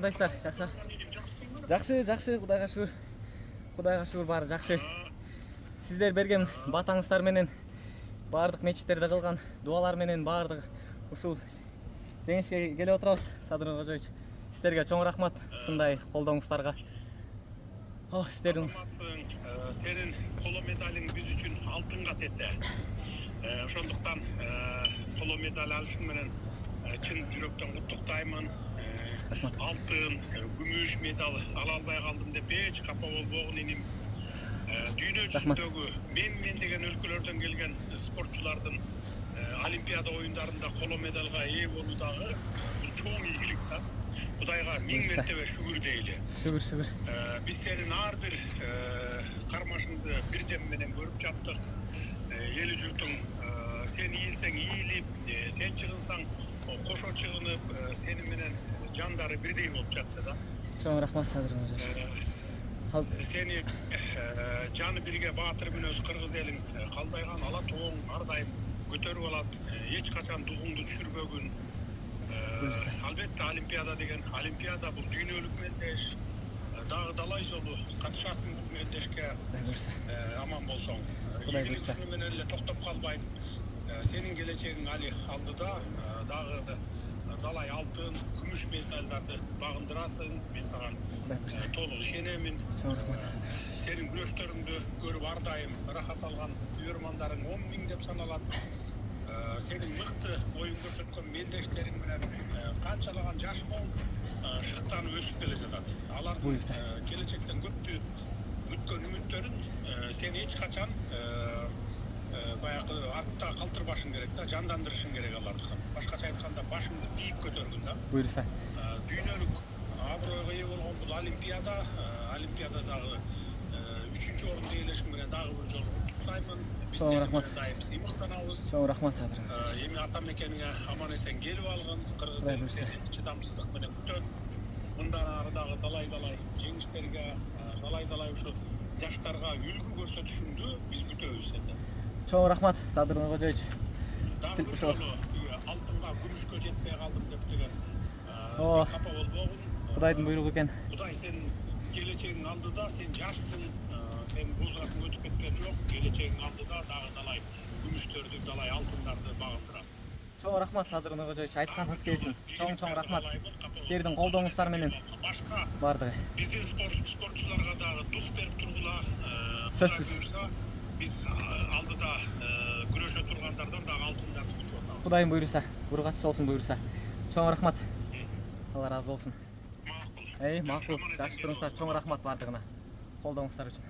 кандайсыздар? Жакшы, Кудайга шүгүр. Кудайга шүгүр, баары жакшы. Сиздер берген батаңыздар менен баардык мечиттерде кылган дуалар менен баардык ушул жеңишке келип отурабыз. Садыр Кожоевич, сиздерге чоң рахмат ушундай колдооңуздарга. Сиздердин сенин коло медалиң биз үчүн алтынга тете. Ошондуктан коло медаль алышың менен чын жүрөктөн куттуктаймын. Алтын, күмүш медаль ала албай калдым деп эч капа болбогун иним. Дүйнө жүзүндөгү мен деген өлкөлөрдөн келген спортчулардын Олимпиада оюндарында коло медалга ээ болуу дагы бул чоң ийгилик да. Кудайга миң мертебе шүгүр дейли. Шүгүр. Биз сенин ар бир кармашыңды бирдем менен көрүп жаттык. Эли журтуң сен ийилсең ийилип, сен чыгынсаң кошо чыгынып, сени менен жандары бирдей болуп жатты да. Чоң рахмат Садыр Кожоевич. Сени жаны бирге баатыр мүнөз кыргыз элиң калдайган ала тооң ар дайым көтөрүп алат. Эч качан дугуңду түшүрбөгүн. Албетте Олимпиада деген Олимпиада бул дүйнөлүк мелдеш. Дагы далай жолу катышасың бул мелдешке. Аман болсоң. Кудай буйрса. Шуну менен эле токтоп калбайм. Сенин келечегиң али алдыда. Дагы далай алтын, күмүш медальдарды багындырасың. Мен саган толук ишенемин. Сенин күрөштөрүңдү көрүп ар дайым рахат алган күйөрмандарың 10 миң деп саналат. Сенин мыкты оюн көрсөткөн мелдештериң менен канчалаган жаш мол шыктанып өсүп келе жатат. Алардын келечектен көптү күткөн үмүттөрүн сен эч качан баягы артта калтырбашың керек да, жандандырышың керек аларды. Башкача айтканда башыңды бийик көтөргүн да. Буйрса. Дүйнөлүк абройго ээ болгон бул Олимпиададагы 3-чү орунду ээлешиң менен дагы бир жолу куттуктаймын. Чоң рахмат. Дайым сыймыктанабыз. Чоң рахмат Садыр. Эми ата мекениңе аман эсен келип алгын. Кыргыз эли сени чыдамсыздык менен күтөт. Мындан ары дагы далай жеңиштерге, далай ушу жаштарга үлгү көрсөтүшүңдү биз күтөбүз сенден. Чоң рахмат Садыр Кожоевич. Дагы бир жолу алтынга күмүшкө жетпей калдым деп деген капа болбогун. Кудайдын буйругу экен. Кудай сенин келечегиң алдыда, сен жашсың, сен бул жасың өтүп кеткен жок. Келечегиң алдыда дагы далай күмүштөрдү, далай алтындарды багындырасың. Чоң рахмат Садыр Кожоевич, айтканыңыз келсин. Чоң рахмат. Сиздердин колдооңуздар менен башка бардыгы. Биздин спортчуларга дагы дух берип тургула. Сөзсүз. Биз алдыда күрөшө тургандардан дагы алтындарды күтүп атабыз. Кудайым буйруса, бургатчы болсун буйруса. Чоң рахмат. Алла разы болсун. Макул. Макул. Жакшы туруңуздар. Чоң рахмат бардыгына. Колдооңуздар үчүн.